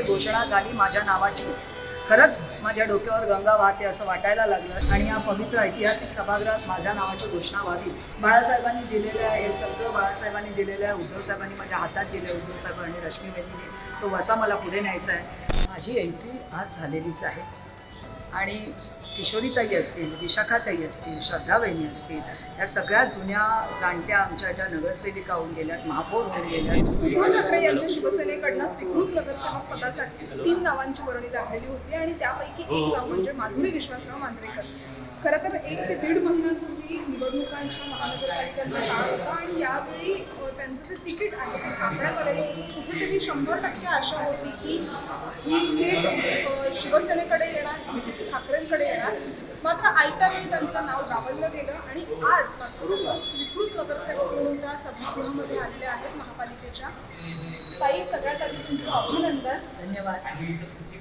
घोषणा झाली माझ्या नावाची, खरंच माझ्या डोक्यावर गंगा वाहते असं वाटायला लागलं आणि या पवित्र ऐतिहासिक सभागृहात माझ्या नावाची घोषणा व्हावी. बाळासाहेबांनी दिलेलं आहे, हे सगळं बाळासाहेबांनी दिलेलं आहे, उद्धवसाहेबांनी माझ्या हातात दिलं आहे, उद्धवसाहेब आणि रश्मीबेनीने तो वसा मला पुढे न्यायचा आहे. माझी एंट्री आज झालेलीच आहे आणि किशोरीताई असतील, विशाखाताई असतील, श्रद्धावहिनी असतील, या सगळ्या जुन्या जाणत्या आमच्या ज्या नगरसेविका होऊन गेल्यात, महापौर होऊन गेल्यात. उद्धव ठाकरे यांच्या शिवसेनेकडनं स्वीकृत नगरसेवक पदासाठी 3 नावांची वर्णी लागलेली होती आणि त्यापैकी एक नाव म्हणजे माधुरी विश्वासराव मांजरेकर. खरं तर 1 ते 1.5 महिन्यांपूर्वी निवडणुकांच्या महानगरपालिकांचा काळ होता आणि यावेळी त्यांचं जे तिकीट आहे ते कापण्यात आलेलं होतं. कुठेतरी 100% आशा होती की ही सीट शिवसेनेकडे येणार, ही सीट ठाकरेंकडे येणार. मात्र आयत्या वेळी त्यांचं नाव डावललं गेलं आणि आज मात्र स्वीकृत नगरसेवक म्हणून त्या सभागृहामध्ये आलेले आहेत महापालिकेच्या. ताई, सगळ्यात आधी तुमचं अभिनंदन. धन्यवाद.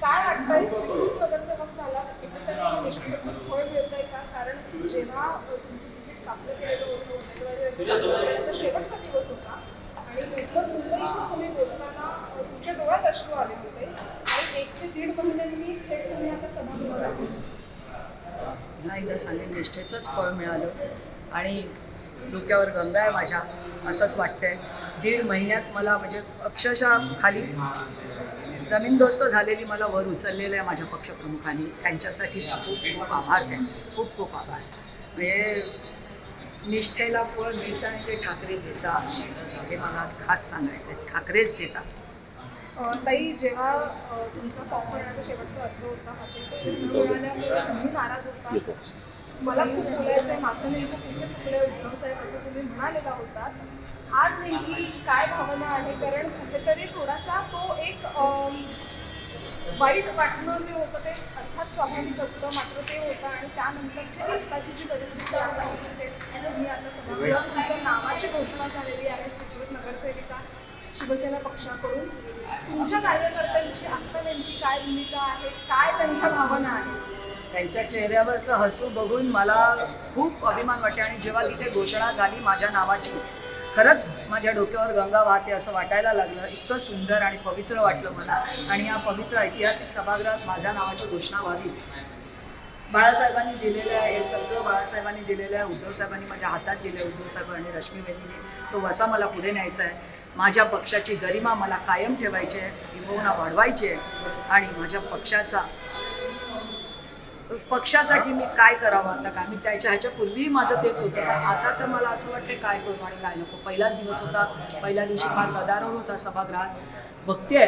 काय वाटतंय, स्वीकृत नगरसेवक झाला कुठेतरी निष्ठेचं फळ मिळतंय का? कारण जेव्हा तुमचं तिकीट कापलं गेलेलं होतं, उमेदवारी शेवटचा दिवस होता आणि मुंबईशी तुम्ही बोलताना तुमच्या डोळ्यात अश्रू आले होते आणि 1 ते 1.5 महिन्यांनी थेट तुम्ही आता सभागृहात आहात. पुन्हा एकदा सांगेन, निष्ठेचंच फळ मिळालं आणि डोक्यावर गंगा आहे माझ्या असंच वाटतंय. 1.5 महिन्यात मला म्हणजे अक्षरशः खाली जमीनदोस्त झालेली मला वर उचललेलं आहे माझ्या पक्षप्रमुखांनी. त्यांच्यासाठी खूप खूप आभार, त्यांचे खूप खूप आभार. म्हणजे निष्ठेला फळ मिळतं आणि ते ठाकरे देतात, हे मला आज खास सांगायचं आहे. ठाकरेच देतात. ताई, जेव्हा तुमचा फॉर्म भरण्याचा शेवटचा अर्ज होता, मिळाल्यामुळे तुम्ही नाराज होता. मला खूप बोलायचं आहे, माझं नेमकं कुठे चुकलं उद्धव साहेब असं तुम्ही म्हणालेला होता. आज नेमकी काय भावना आहे? कारण कुठेतरी थोडासा तो एक वाईट वाटणं जे होतं ते अर्थात स्वाभाविक असतं, मात्र ते होतं आणि त्यानंतरची आत्ताची जी परिस्थिती आहे ते तुम्ही आता सभागृहात तुमच्या नावाची घोषणा झालेली आहे स्वीकृत नगरसेविका शिवसेना पक्षाकडून. तुमच्या कार्यकर्त्यांची आत्ता नेमकी काय भूमिका आहे, काय त्यांच्या भावना आहेत? त्यांच्या चेहऱ्यावरचं हसू बघून मला खूप अभिमान वाटते आणि जेव्हा तिथे घोषणा झाली माझ्या नावाची, खरंच माझ्या डोक्यावर गंगा वाहते असं वाटायला लागलं. इतकं सुंदर आणि पवित्र वाटलं मला आणि या पवित्र ऐतिहासिक सभागृहात माझ्या नावाची घोषणा व्हावी. बाळासाहेबांनी दिलेलं आहे, हे सगळं बाळासाहेबांनी दिलेलं आहे, उद्धवसाहेबांनी माझ्या हातात दिलं आहे, उद्धवसाहेब आणि रश्मीबेनीने तो वसा मला पुढे न्यायचा आहे. माझ्या पक्षाची गरिमा मला कायम ठेवायची आहे, किंबहुना वाढवायची आहे आणि माझ्या पक्षासाठी मी काय करावं आता, काय मी ह्याच्यापूर्वीही माझं तेच होतं. पण आता तर मला असं वाटतं काय करू आणि काय नको. पहिलाच दिवस होता, पहिल्या दिवशी फार गदारोळ होता सभागृहात. बघतेय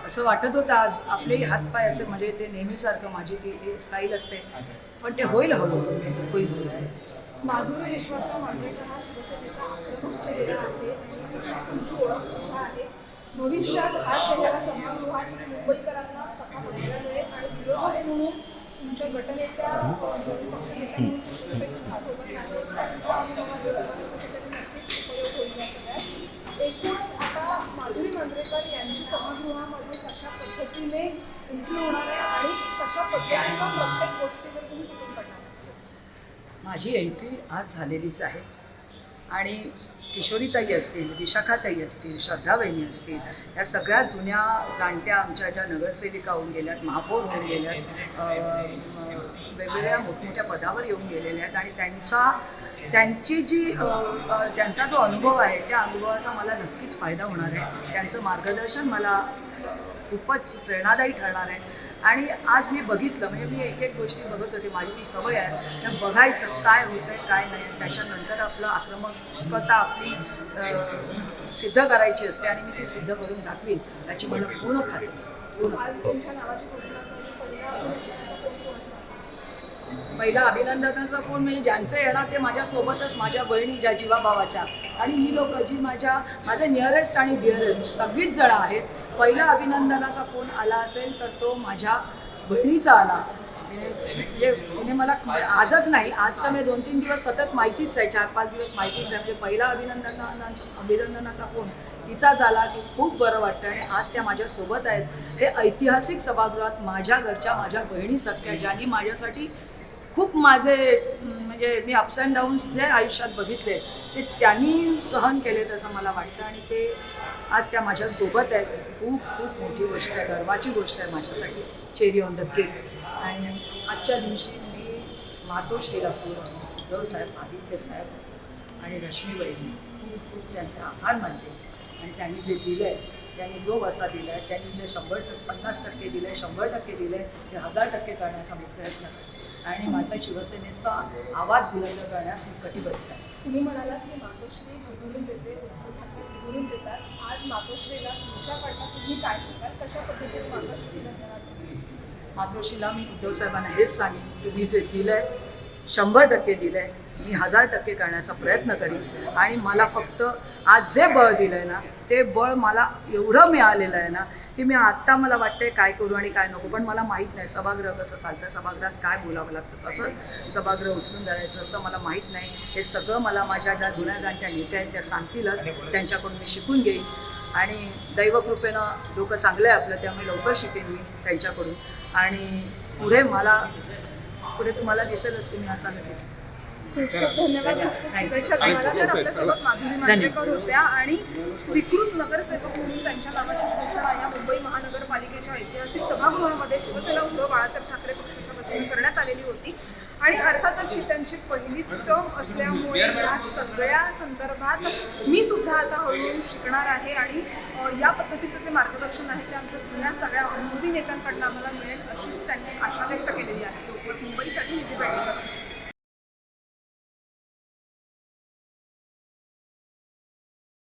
असं वाटत होतं आज आपलेही हातपाय असे म्हणजे ते नेहमीसारखं माझी ती स्टाईल असते, पण ते होईल, हळूहळू होईल. माधुरी विश्वासराव मांजरेकर हा शिवसेनेचा आक्रमक चेहरा आहे, तुमची ओळख सुद्धा आहे. भविष्यात हा चेहरा सभागृहात मुंबईकरांना कसा बघायला मिळेल आणि विरोधक म्हणून तुमच्या गटनेत्या पक्षनेत्या सोबत आहे त्यांचा अनुभवाचा कुठेतरी नक्कीच उपयोग होईल या सगळ्यात. एकूणच आता माधुरी मांजरेकर यांची सभागृहामध्ये कशा पद्धतीने एंट्री होणार आहे आणि कशा पद्धतीनं प्रत्येक गोष्टीवर तुम्ही कुठून करणार? माझी एंट्री आज झालेलीच आहे आणि किशोरीताई असतील, विशाखाताई असतील, श्रद्धावहिनी असतील, या सगळ्या जुन्या जाणत्या आमच्या ज्या नगरसेविका होऊन गेल्यात, महापौर होऊन गेल्यात, वेगवेगळ्या मोठमोठ्या पदावर येऊन गेलेल्या आहेत आणि त्यांचा जो अनुभव आहे त्या अनुभवाचा मला नक्कीच फायदा होणार आहे. त्यांचं मार्गदर्शन मला खूपच प्रेरणादायी ठरणार आहे. आणि आज मी बघितलं, म्हणजे मी एक एक गोष्टी बघत होते, माझी ती सवय आहे तर बघायचं काय होतंय काय नाही, त्याच्यानंतर आपलं आक्रमकता आपली सिद्ध करायची असते आणि मी ती सिद्ध करून दाखवीन याची मला पूर्ण खात्री. पहिला अभिनंदनाचा फोन म्हणजे ज्यांचं येणार ते माझ्यासोबतच माझ्या बहिणी ज्या जीवाभावाच्या आणि ही लोक जी माझे नियरेस्ट आणि डिअरेस्ट सगळीच जण आहेत. पहिला अभिनंदनाचा फोन आला असेल तर तो माझ्या बहिणीचा आला. तिने मला आजच नाही, आज तर मी 2-3 दिवस सतत माहितीच आहे, 4-5 दिवस माहितीच आहे. म्हणजे पहिला अभिनंदनाचा फोन तिचा झाला की खूप बरं वाटतं आणि आज त्या माझ्यासोबत आहेत. हे ऐतिहासिक सभागृहात माझ्या घरच्या माझ्या बहिणी सख्या ज्यांनी माझ्यासाठी खूप माझे म्हणजे मी अप्स अँड डाऊन्स जे आयुष्यात बघितले ते त्यांनी सहन केलेत असं मला वाटतं आणि ते आज त्या माझ्या सोबत आहेत. खूप खूप मोठी गोष्ट आहे, गर्वाची गोष्ट आहे माझ्यासाठी, चेरी ऑन द केक. आणि आजच्या दिवशी मी मातोश्रीला उद्धव साहेब, आदित्य साहेब आणि रश्मी वहिनी खूप खूप त्यांचे आभार मानते. आणि त्यांनी जे दिलं आहे, त्यांनी जो वसा दिला आहे, त्यांनी जे 50% दिलं आहे, 100% दिलं आहे, ते 1000% करण्याचा मी प्रयत्न करते. आणि माझ्या शिवसेनेचा आवाज बुलंद करण्यास मी कटिबद्ध आहे. तुम्ही म्हणालात की मातोश्री निवडून देते, उद्धव ठाकरे निवडून देतात. आज मातोश्रीला तुमच्याकडनं तुम्ही काय सांगाल, कशा पद्धतीने मातोश्रीची धन्यवाद? मातोश्रीला मी उद्धव साहेबांना हेच सांगेन, तुम्ही जे दिलं आहे 100% दिलं आहे, मी 1000% करण्याचा प्रयत्न करीन. आणि मला फक्त आज जे बळ दिलं आहे ना, ते बळ मला एवढं मिळालेलं आहे ना की मी आत्ता मला वाटतंय काय करू आणि काय नको. पण मला माहीत नाही सभागृह कसं चालतं, सभागृहात काय बोलावं लागतं, कसं सभागृह उचलून धरायचं असतं, मला माहीत नाही. हे सगळं मला माझ्या ज्या जुन्या जाणत्या नेत्या आहेत त्या सांगतीलच, त्यांच्याकडून मी शिकून घेईन. आणि दैवकृपेनं डोकं चांगलं आहे आपलं, त्यामुळे लवकर शिकेन मी त्यांच्याकडून. आणि पुढे तुम्हाला दिसेलच, तुम्ही असालच इथे. खूप खूप धन्यवाद. शुभेच्छा तुम्हाला. तर आपल्यासोबत माधुरी मांजरेकर होत्या आणि स्वीकृत नगरसेवक म्हणून त्यांच्या नावाची घोषणा या मुंबई महानगरपालिकेच्या ऐतिहासिक सभागृहामध्ये शिवसेना उद्धव बाळासाहेब ठाकरे पक्षाच्या वतीने करण्यात आलेली होती. आणि अर्थातच ही त्यांची पहिलीच टर्म असल्यामुळे या सगळ्या संदर्भात मी सुद्धा आता हळूहळू शिकणार आहे. आणि या पद्धतीचं जे मार्गदर्शन आहे ते आमच्या जुन्या सगळ्या अनुभवी नेत्यांकडून आम्हाला मिळेल, अशीच त्यांनी आशा व्यक्त केलेली आहे. लोकमत मुंबईसाठी निधी पेडणेकर.